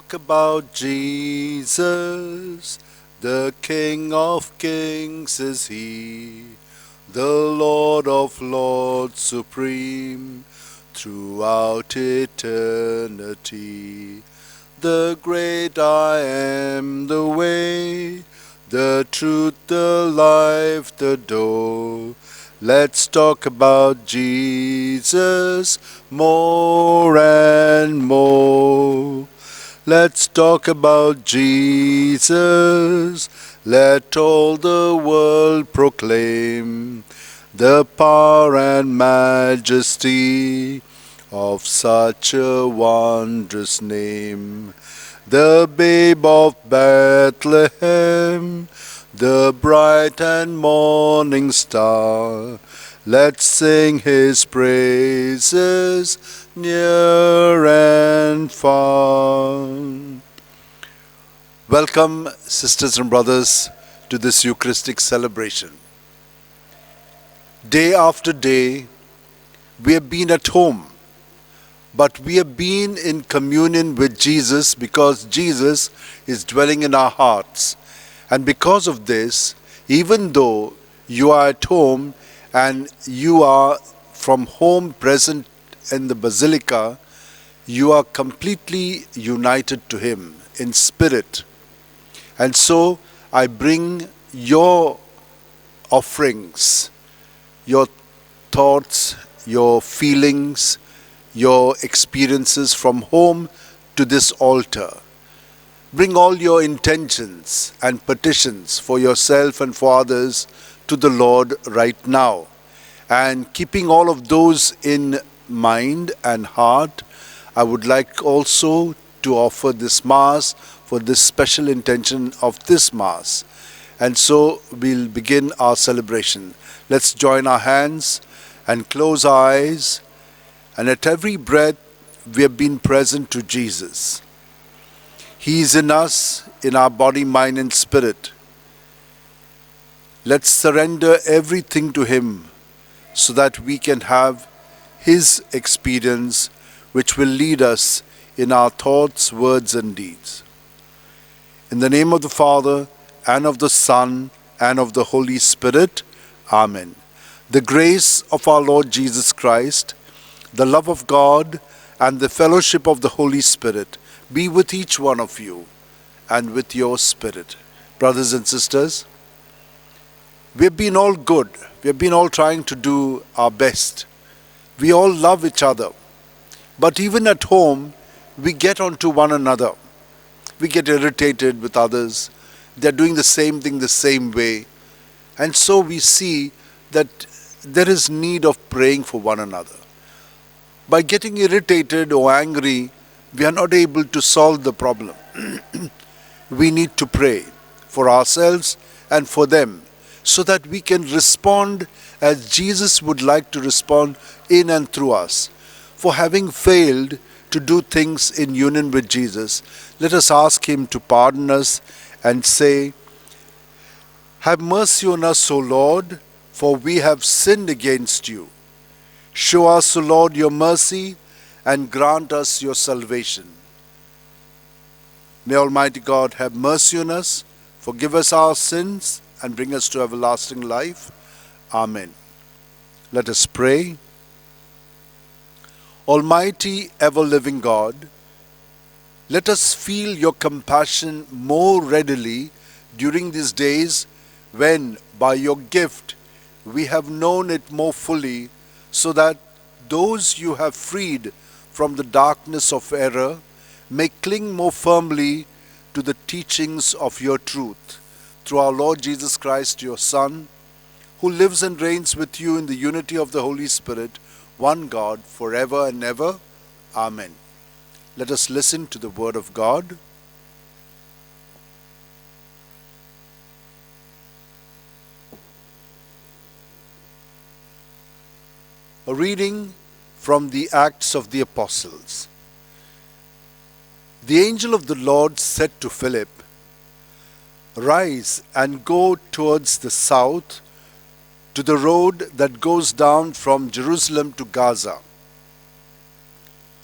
talk about Jesus, the King of Kings is He, the Lord of Lords supreme, throughout eternity. The great I am, the way, the truth, the life, the door. Let's talk about Jesus more and more. Let's talk about Jesus. Let all the world proclaim the power and majesty of such a wondrous name. The babe of Bethlehem, the bright and morning star. Let's sing His praises near and far. Welcome, sisters and brothers, to this Eucharistic celebration. Day after day, we have been at home, but we have been in communion with Jesus because Jesus is dwelling in our hearts. And because of this, even though you are at home and you are from home present in the Basilica, you are completely united to Him in spirit. And so I bring your offerings, your thoughts, your feelings, your experiences from home to this altar. Bring all your intentions and petitions for yourself and for others to the Lord right now. And keeping all of those in mind and heart, I would like also to offer this Mass for this special intention of this Mass. And so we'll begin our celebration. Let's join our hands and close our eyes. And at every breath, we have been present to Jesus. He is in us, in our body, mind, and spirit. Let's surrender everything to Him so that we can have His experience, which will lead us in our thoughts, words, and deeds. In the name of the Father, and of the Son, and of the Holy Spirit. Amen. The grace of our Lord Jesus Christ, the love of God, and the fellowship of the Holy Spirit be with each one of you and with your spirit. Brothers and sisters, we have been all good. We have been all trying to do our best. We all love each other. But even at home, we get onto one another. We get irritated with others. They're doing the same thing the same way. And so we see that there is need of praying for one another. By getting irritated or angry, we are not able to solve the problem. We need to pray for ourselves and for them so that we can respond as Jesus would like to respond in and through us. For having failed to do things in union with Jesus, let us ask Him to pardon us and say, "Have mercy on us, O Lord, for we have sinned against you. Show us, O Lord, your mercy and grant us your salvation." May Almighty God have mercy on us, forgive us our sins, and bring us to everlasting life. Amen. Let us pray. Almighty, ever-living God, let us feel your compassion more readily during these days when, by your gift, we have known it more fully, so that those you have freed from the darkness of error may cling more firmly to the teachings of your truth. Through our Lord Jesus Christ, your Son, who lives and reigns with you in the unity of the Holy Spirit, one God, forever and ever. Amen. Let us listen to the Word of God. A reading from the Acts of the Apostles. The angel of the Lord said to Philip, "Rise and go towards the south to the road that goes down from Jerusalem to Gaza.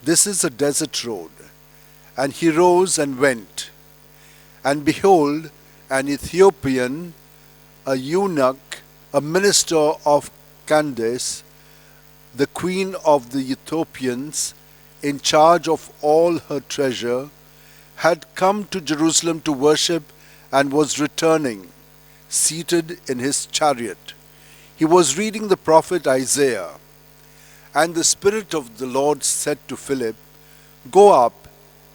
This is a desert road." And he rose and went. And behold, an Ethiopian, a eunuch, a minister of Candace, the queen of the Ethiopians, in charge of all her treasure, had come to Jerusalem to worship and was returning, seated in his chariot. He was reading the prophet Isaiah. And the Spirit of the Lord said to Philip, "Go up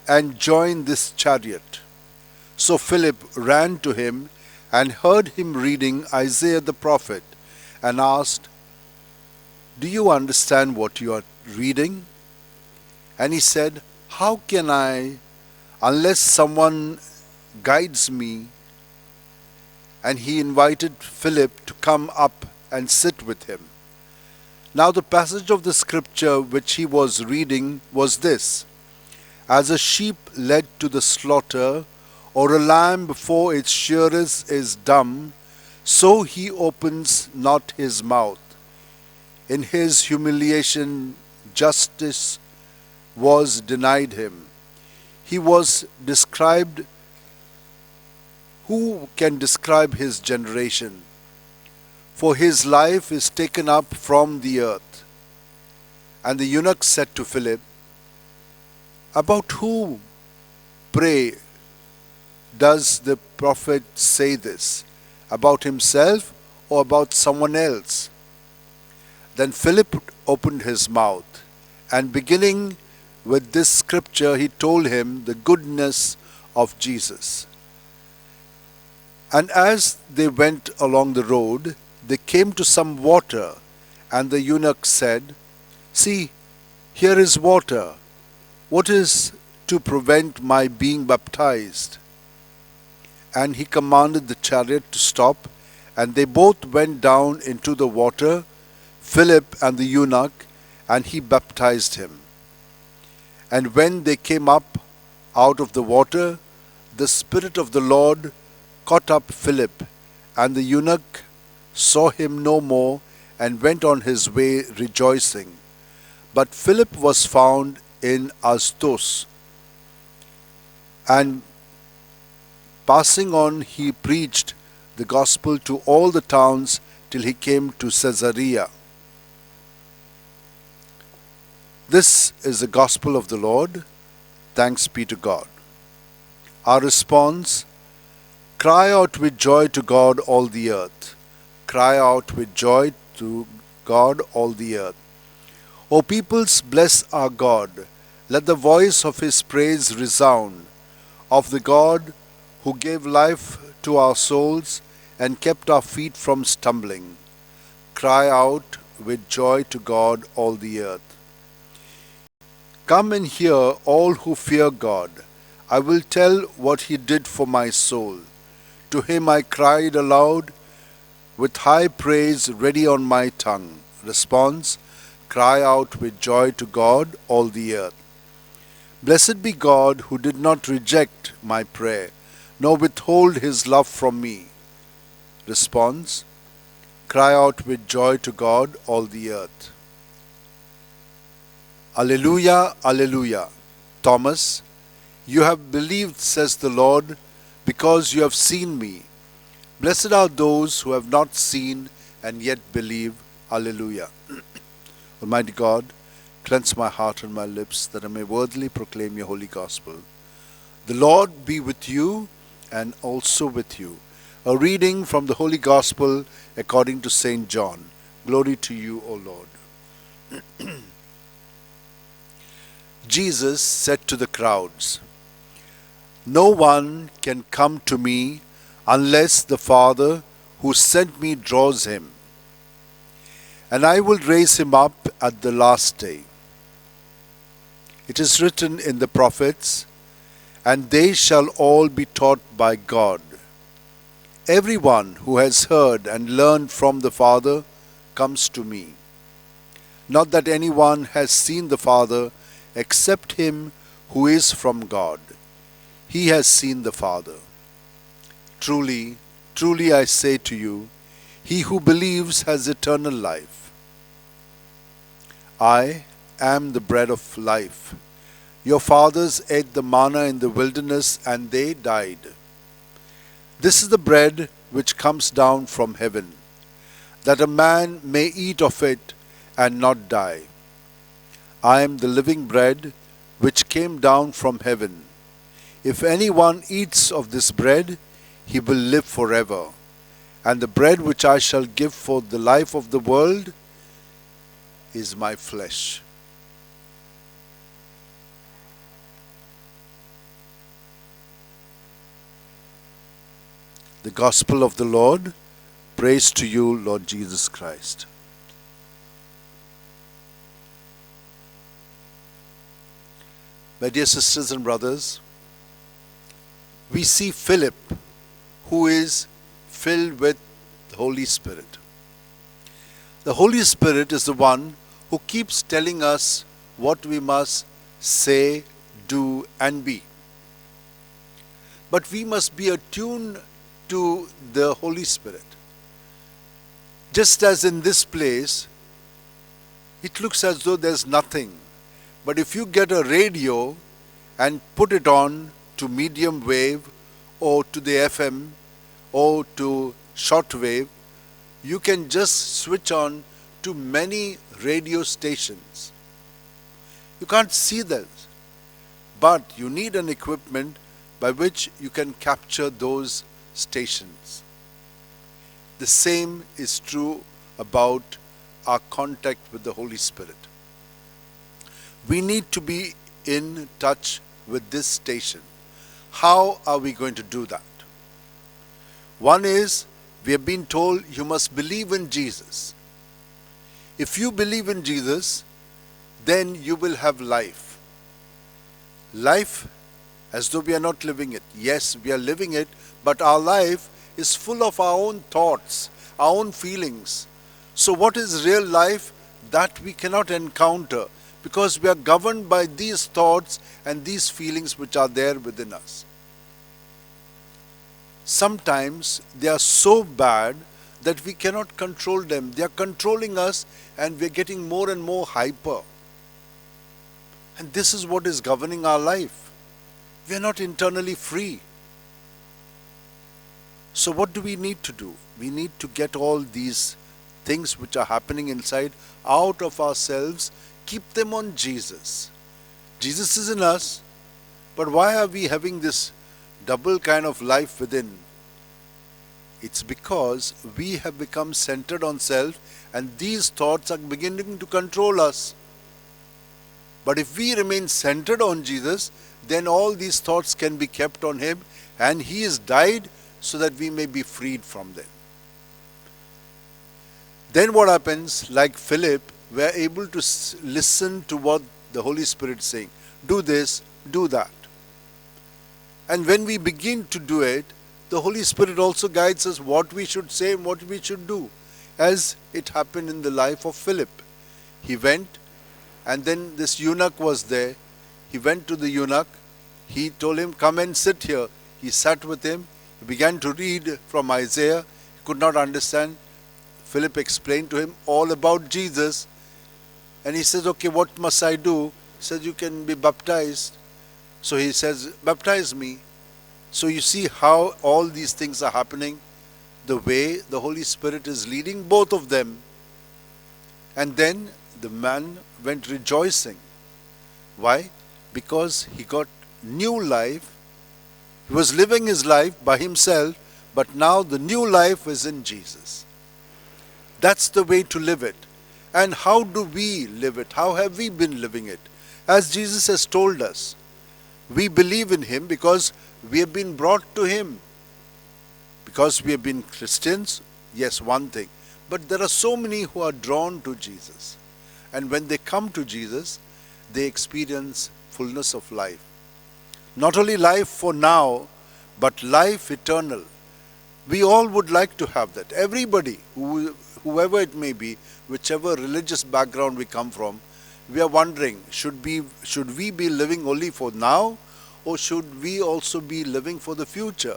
and join this chariot." So Philip ran to him and heard him reading Isaiah the prophet, and asked, "Do you understand what you are reading?" And he said, "How can I, unless someone guides me?" And he invited Philip to come up and sit with him. Now the passage of the scripture which he was reading was this: "As a sheep led to the slaughter, or a lamb before its shearers is dumb, so he opens not his mouth. In his humiliation justice was denied him. He was described. Who can describe his generation? For his life is taken up from the earth." And the eunuch said to Philip, "About whom, pray, does the prophet say this? About himself or about someone else?" Then Philip opened his mouth, and beginning with this scripture, he told him the goodness of Jesus. And as they went along the road, they came to some water, and the eunuch said, "See, here is water. What is to prevent my being baptized?" And he commanded the chariot to stop, and they both went down into the water, Philip and the eunuch, and he baptized him. And when they came up out of the water, the Spirit of the Lord caught up Philip, and the eunuch saw him no more, and went on his way rejoicing. But Philip was found in Astos, and passing on he preached the gospel to all the towns till he came to Caesarea. This is the gospel of the Lord. Thanks be to God. Our response: cry out with joy to God, all the earth. Cry out with joy to God, all the earth. O peoples, bless our God. Let the voice of his praise resound. Of the God who gave life to our souls and kept our feet from stumbling. Cry out with joy to God, all the earth. Come and hear, all who fear God. I will tell what he did for my soul. To him I cried aloud, with high praise ready on my tongue. Response: cry out with joy to God, all the earth. Blessed be God who did not reject my prayer, nor withhold his love from me. Response: cry out with joy to God, all the earth. Alleluia, Alleluia. Thomas, you have believed, says the Lord, because you have seen me. Blessed are those who have not seen and yet believe. Alleluia. Almighty God, cleanse my heart and my lips, that I may worthily proclaim your holy gospel. The Lord be with you and also with you. A reading from the Holy Gospel according to St. John. Glory to you, O Lord. Jesus said to the crowds, "No one can come to me unless the Father who sent me draws him, and I will raise him up at the last day. It is written in the prophets, and they shall all be taught by God. Everyone who has heard and learned from the Father comes to me. Not that anyone has seen the Father except him who is from God. He has seen the Father. Truly, truly I say to you, he who believes has eternal life. I am the bread of life. Your fathers ate the manna in the wilderness and they died. This is the bread which comes down from heaven, that a man may eat of it and not die. I am the living bread which came down from heaven. If anyone eats of this bread, he will live forever. And the bread which I shall give for the life of the world is my flesh. The Gospel of the Lord. Praise to you, Lord Jesus Christ. My dear sisters and brothers, we see Philip, who is filled with the Holy Spirit. The Holy Spirit is the one who keeps telling us what we must say, do, and be. But we must be attuned to the Holy Spirit. Just as in this place, it looks as though there's nothing. But if you get a radio and put it on to medium wave or to the FM or to short wave, you can just switch on to many radio stations. You can't see that, but you need an equipment by which you can capture those stations. The same is true about our contact with the Holy Spirit. We need to be in touch with this station. How are we going to do that? One is, we have been told you must believe in Jesus. If you believe in Jesus, then you will have life. Life as though we are not living it. Yes, we are living it, but our life is full of our own thoughts, our own feelings. So what is real life? That we cannot encounter because we are governed by these thoughts and these feelings which are there within us. Sometimes they are so bad that we cannot control them. They are controlling us and we are getting more and more hyper. And this is what is governing our life. We are not internally free. So what do we need to do? We need to get all these things which are happening inside out of ourselves, keep them on Jesus. Jesus is in us, but why are we having this double kind of life within? It's because we have become centered on self and these thoughts are beginning to control us. But if we remain centered on Jesus, then all these thoughts can be kept on Him and He has died so that we may be freed from them. Then what happens? Like Philip, we are able to listen to what the Holy Spirit is saying. Do this, do that. And when we begin to do it, the Holy Spirit also guides us what we should say and what we should do. As it happened in the life of Philip. He went and then this eunuch was there. He went to the eunuch. He told him, come and sit here. He sat with him. He began to read from Isaiah. He could not understand. Philip explained to him all about Jesus. And he says, okay, what must I do? He says, you can be baptized. So he says, baptize me. So you see how all these things are happening. The way the Holy Spirit is leading both of them. And then the man went rejoicing. Why? Because he got new life. He was living his life by himself, but now the new life is in Jesus. That's the way to live it. And how do we live it? How have we been living it? As Jesus has told us, we believe in Him because we have been brought to Him. Because we have been Christians, yes, one thing. But there are so many who are drawn to Jesus. And when they come to Jesus, they experience fullness of life. Not only life for now, but life eternal. We all would like to have that. Everybody, whoever it may be, whichever religious background we come from, we are wondering, should we be living only for now, or should we also be living for the future?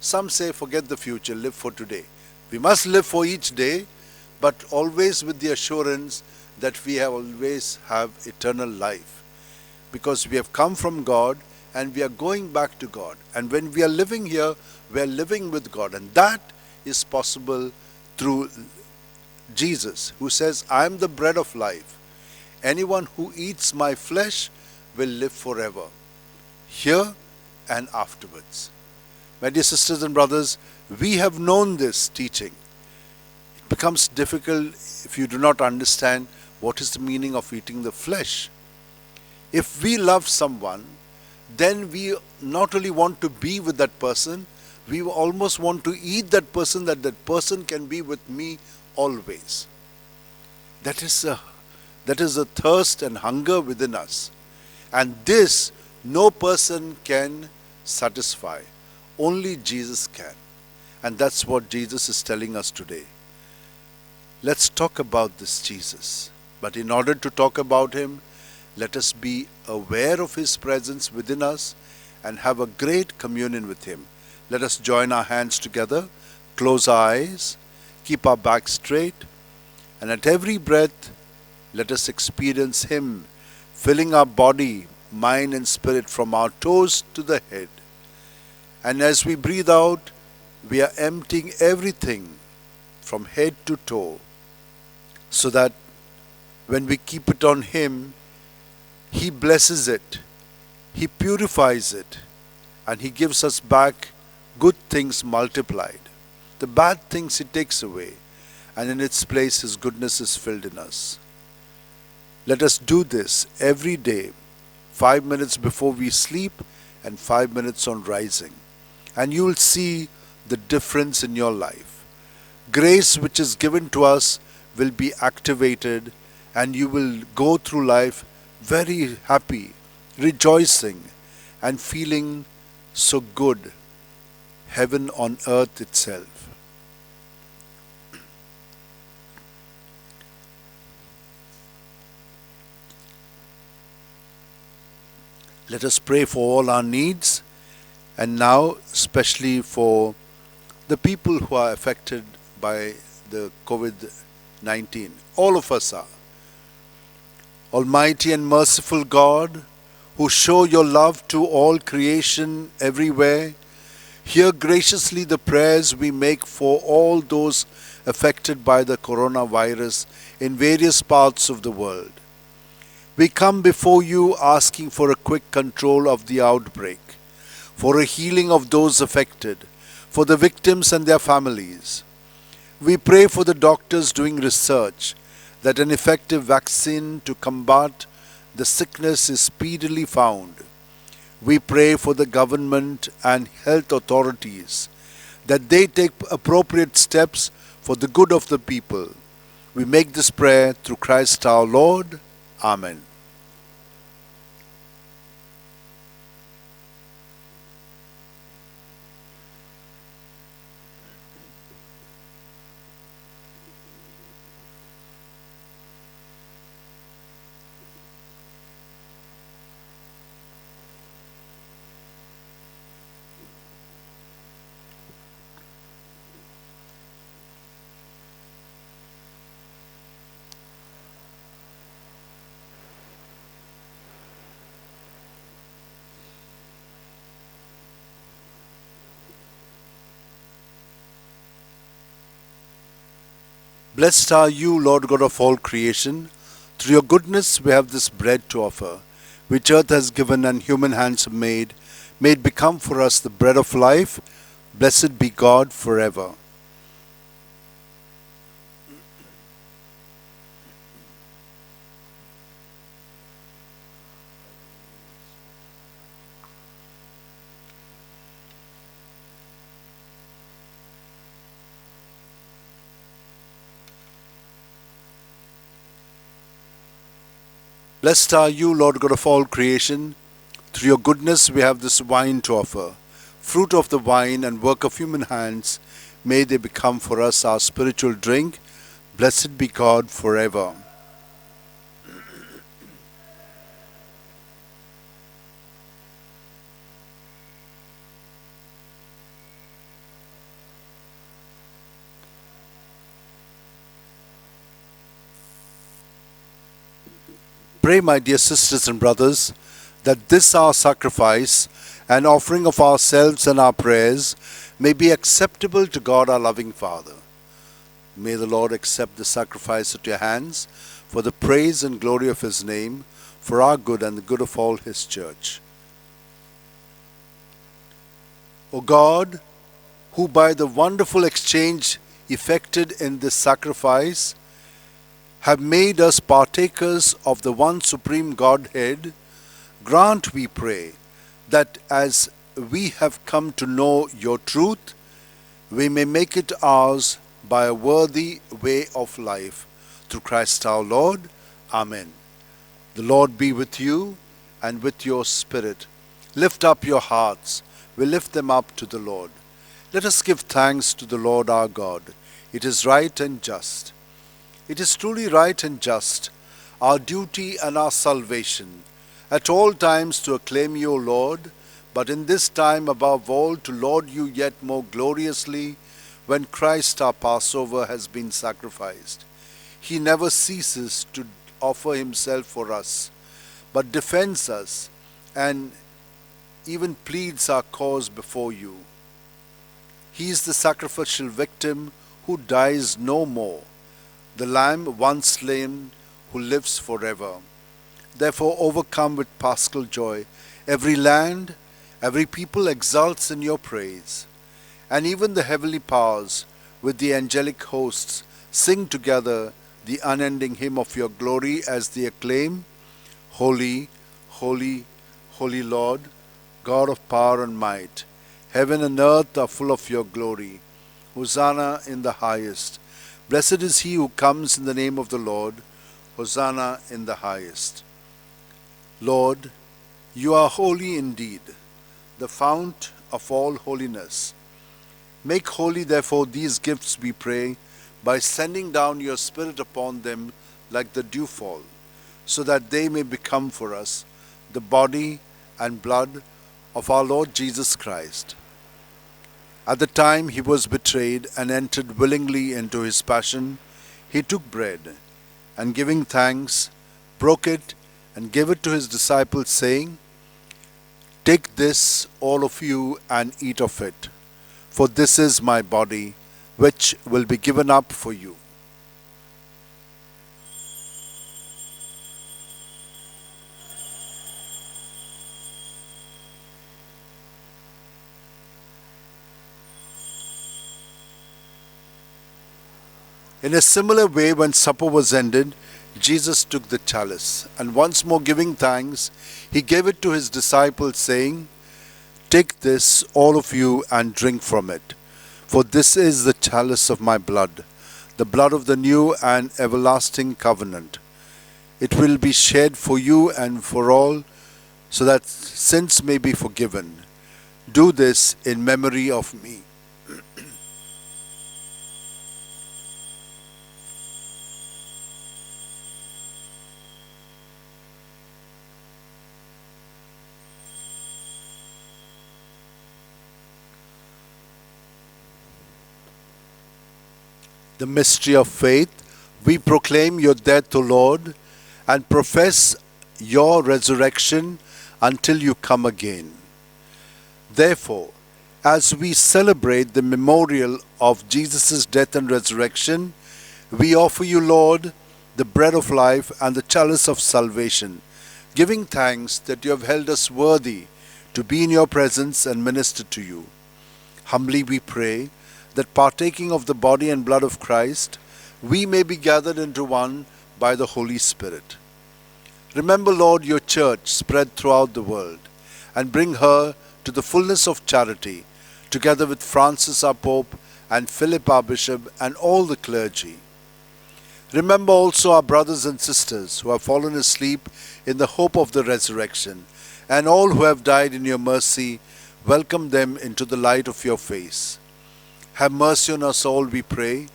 Some say, forget the future, live for today. We must live for each day, but always with the assurance that we always have eternal life. because we have come from God and we are going back to God. And when we are living here, we are living with God. And that is possible through Jesus, who says, I am the bread of life. Anyone who eats my flesh will live forever, here and afterwards. My dear sisters and brothers, we have known this teaching. It becomes difficult if you do not understand what is the meaning of eating the flesh. If we love someone, then we not only want to be with that person, we almost want to eat that person, that that person can be with me always. That is a thirst and hunger within us. And this no person can satisfy. Only Jesus can. And that's what Jesus is telling us today. Let's talk about this Jesus. But in order to talk about him, let us be aware of his presence within us and have a great communion with him. Let us join our hands together, close our eyes, keep our back straight, and at every breath, let us experience him filling our body, mind, and spirit from our toes to the head. And as we breathe out, we are emptying everything from head to toe, so that when we keep it on him, he blesses it, he purifies it, and he gives us back good things multiplied. The bad things he takes away, and in its place his goodness is filled in us. Let us do this every day, 5 minutes before we sleep and 5 minutes on rising. And you will see the difference in your life. Grace which is given to us will be activated, and you will go through life very happy, rejoicing, and feeling so good, heaven on earth itself. Let us pray for all our needs, and now especially for the people who are affected by the COVID-19. All of us are. Almighty and merciful God, who show your love to all creation everywhere, hear graciously the prayers we make for all those affected by the coronavirus in various parts of the world. We come before you asking for a quick control of the outbreak, for a healing of those affected, for the victims and their families. We pray for the doctors doing research that an effective vaccine to combat the sickness is speedily found. We pray for the government and health authorities that they take appropriate steps for the good of the people. We make this prayer through Christ our Lord. Amen. Blessed are you, Lord God of all creation. Through your goodness we have this bread to offer, which earth has given and human hands have made. May it become for us the bread of life. Blessed be God forever. Blessed are you, Lord God of all creation. Through your goodness we have this wine to offer. Fruit of the vine and work of human hands, may they become for us our spiritual drink. Blessed be God forever. Pray, my dear sisters and brothers, that this our sacrifice and offering of ourselves and our prayers may be acceptable to God our loving Father. May the Lord accept the sacrifice at your hands for the praise and glory of his name, for our good and the good of all his church. O God, who by the wonderful exchange effected in this sacrifice have made us partakers of the one supreme Godhead, grant, we pray, that as we have come to know your truth, we may make it ours by a worthy way of life. Through Christ our Lord. Amen. The Lord be with you and with your spirit. Lift up your hearts. We lift them up to the Lord. Let us give thanks to the Lord our God. It is right and just. It is truly right and just, our duty and our salvation, at all times to acclaim you, O Lord, but in this time above all to laud you yet more gloriously when Christ our Passover has been sacrificed. He never ceases to offer himself for us, but defends us and even pleads our cause before you. He is the sacrificial victim who dies no more, the Lamb once slain who lives forever. Therefore, overcome with paschal joy, every land, every people exults in your praise, and even the heavenly powers with the angelic hosts sing together the unending hymn of your glory as they acclaim, Holy, holy, holy Lord, God of power and might. Heaven and earth are full of your glory. Hosanna in the highest. Blessed is he who comes in the name of the Lord. Hosanna in the highest. Lord, you are holy indeed, the fount of all holiness. Make holy, therefore, these gifts, we pray, by sending down your Spirit upon them like the dewfall, so that they may become for us the body and blood of our Lord Jesus Christ. At the time he was betrayed and entered willingly into his passion, he took bread, and giving thanks, broke it, and gave it to his disciples, saying, Take this, all of you, and eat of it, for this is my body, which will be given up for you. In a similar way, when supper was ended, Jesus took the chalice, and once more giving thanks, he gave it to his disciples, saying, Take this, all of you, and drink from it, for this is the chalice of my blood, the blood of the new and everlasting covenant. It will be shed for you and for all, so that sins may be forgiven. Do this in memory of me. The mystery of faith, we proclaim your death, O Lord, and profess your resurrection until you come again. Therefore, as we celebrate the memorial of Jesus' death and resurrection, we offer you, Lord, the bread of life and the chalice of salvation, giving thanks that you have held us worthy to be in your presence and minister to you. Humbly we pray that partaking of the body and blood of Christ, we may be gathered into one by the Holy Spirit. Remember, Lord, your church spread throughout the world, and bring her to the fullness of charity, together with Francis our Pope, and Philip our Bishop, and all the clergy. Remember also our brothers and sisters who have fallen asleep in the hope of the resurrection, and all who have died in your mercy. Welcome them into the light of your face. Have mercy on us all, we pray,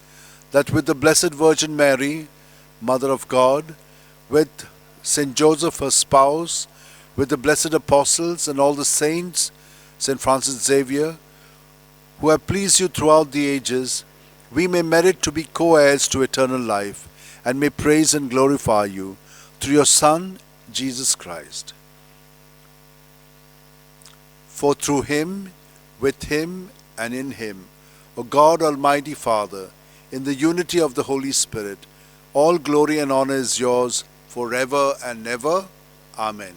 that with the Blessed Virgin Mary, Mother of God, with Saint Joseph, her spouse, with the blessed apostles and all the saints, Saint Francis Xavier, who have pleased you throughout the ages, we may merit to be co-heirs to eternal life, and may praise and glorify you through your Son, Jesus Christ. For through him, with him, and in him, O God Almighty Father, in the unity of the Holy Spirit, all glory and honor is yours forever and ever. Amen.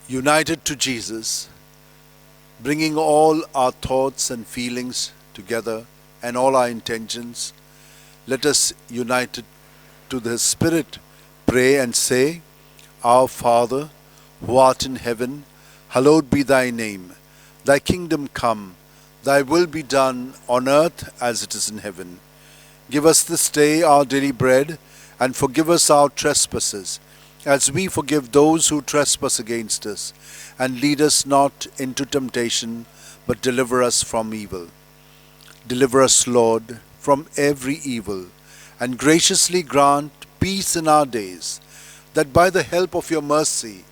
United to Jesus, bringing all our thoughts and feelings together and all our intentions, let us, united to the Spirit, pray and say, Our Father, who art in heaven, hallowed be thy name. Thy kingdom come, thy will be done on earth as it is in heaven. Give us this day our daily bread, and forgive us our trespasses, as we forgive those who trespass against us. And lead us not into temptation, but deliver us from evil. Deliver us, Lord, from every evil, and graciously grant peace in our days, that by the help of your mercy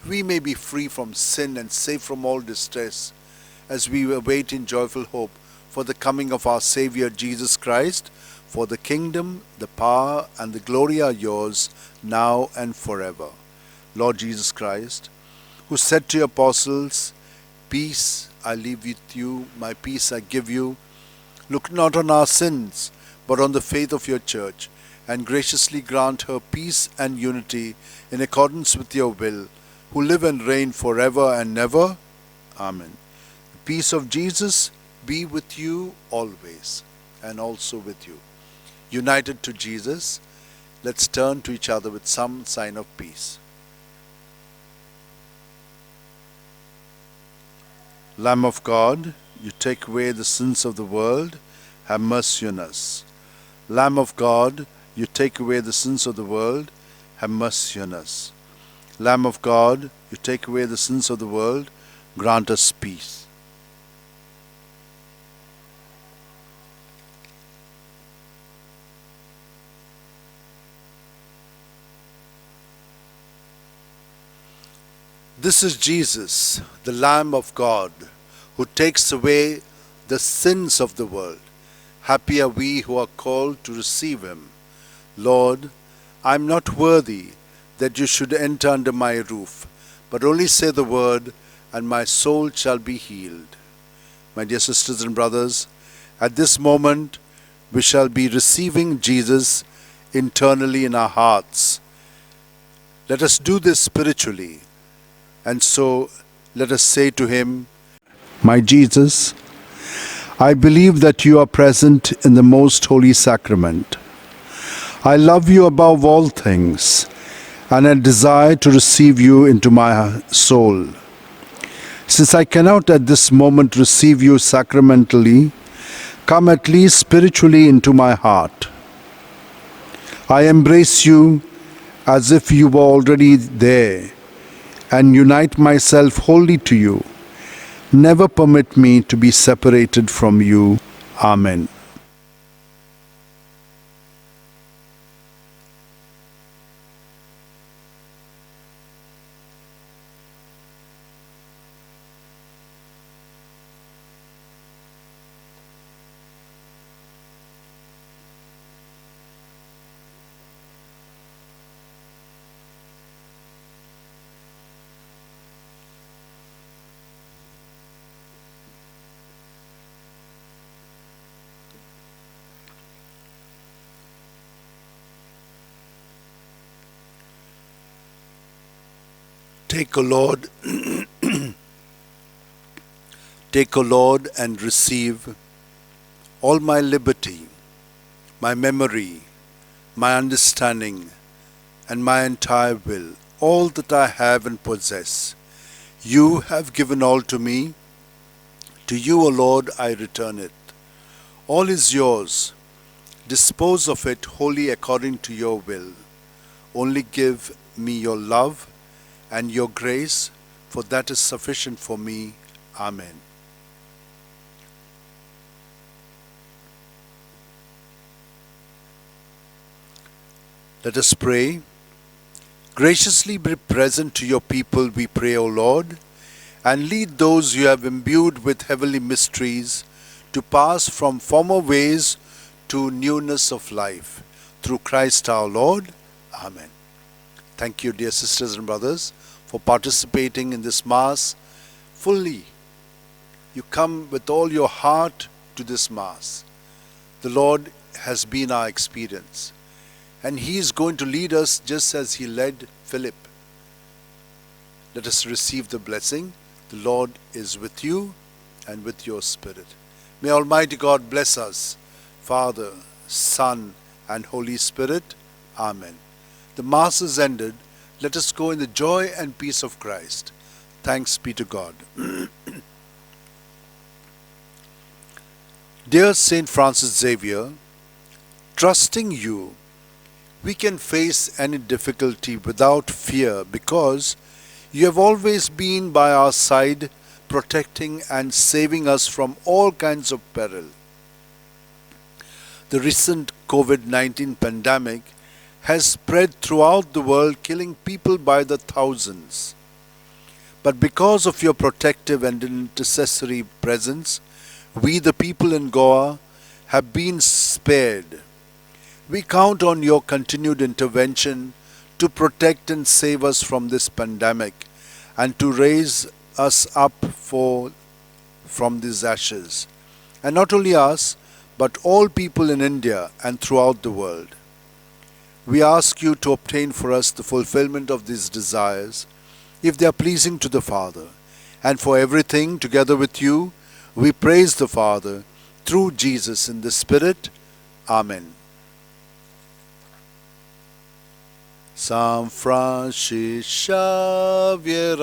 we may be free from sin and safe from all distress, as we await in joyful hope for the coming of our Saviour Jesus Christ. For the kingdom, the power, and the glory are yours, now and forever. Lord Jesus Christ, who said to your apostles, Peace I leave with you, my peace I give you, look not on our sins, but on the faith of your church, and graciously grant her peace and unity in accordance with your will, who live and reign forever and ever. Amen. The peace of Jesus be with you always, and also with you. United to Jesus, let's turn to each other with some sign of peace. Lamb of God, you take away the sins of the world, have mercy on us. Lamb of God, you take away the sins of the world, have mercy on us. Lamb of God, you take away the sins of the world, grant us peace. This is Jesus, the Lamb of God, who takes away the sins of the world. Happy are we who are called to receive him. Lord, I am not worthy that you should enter under my roof, but only say the word, and my soul shall be healed. My dear sisters and brothers, at this moment we shall be receiving Jesus internally in our hearts. Let us do this spiritually. And so let us say to him, My Jesus, I believe that you are present in the most holy sacrament. I love you above all things, and I desire to receive you into my soul. Since I cannot at this moment receive you sacramentally, come at least spiritually into my heart. I embrace you as if you were already there, and unite myself wholly to you. Never permit me to be separated from you. Amen. Take, O Lord, take, O Lord, and receive all my liberty, my memory, my understanding, and my entire will, all that I have and possess. You have given all to me. To you, O Lord, I return it. All is yours. Dispose of it wholly according to your will. Only give me your love and your grace, for that is sufficient for me. Amen. Let us pray. Graciously be present to your people, we pray, O Lord, and lead those you have imbued with heavenly mysteries to pass from former ways to newness of life. Through Christ our Lord. Amen. Thank you, dear sisters and brothers, for participating in this Mass fully. You come with all your heart to this Mass. The Lord has been our experience, and He is going to lead us just as He led Philip. Let us receive the blessing. The Lord is with you and with your spirit. May Almighty God bless us, Father, Son, and Holy Spirit. Amen. The Mass is ended. Let us go in the joy and peace of Christ. Thanks be to God. Dear Saint Francis Xavier, trusting you, we can face any difficulty without fear because you have always been by our side, protecting and saving us from all kinds of peril. The recent COVID-19 pandemic has spread throughout the world, killing people by the thousands. But because of your protective and intercessory presence, we, the people in Goa, have been spared. We count on your continued intervention to protect and save us from this pandemic and to raise us up from these ashes. And not only us, but all people in India and throughout the world. We ask you to obtain for us the fulfillment of these desires, if they are pleasing to the Father. And for everything, together with you, we praise the Father, through Jesus in the Spirit. Amen. San Francis Xaviera,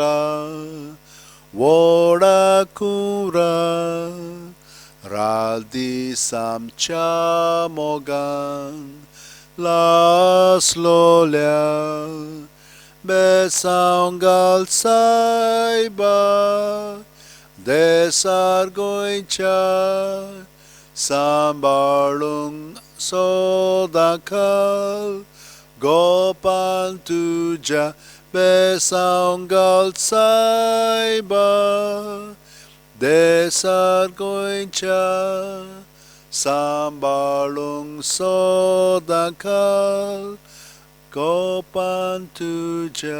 Voda Cura, Raldi Samcha Mogan, Las Lolia, Besaungal Saiba, Desar Goincha, Sambarung Sodakal, Gopan Tuja, Besaungal Saiba, Desar Goincha, Sambalung Sodakal, Gopan Tuja.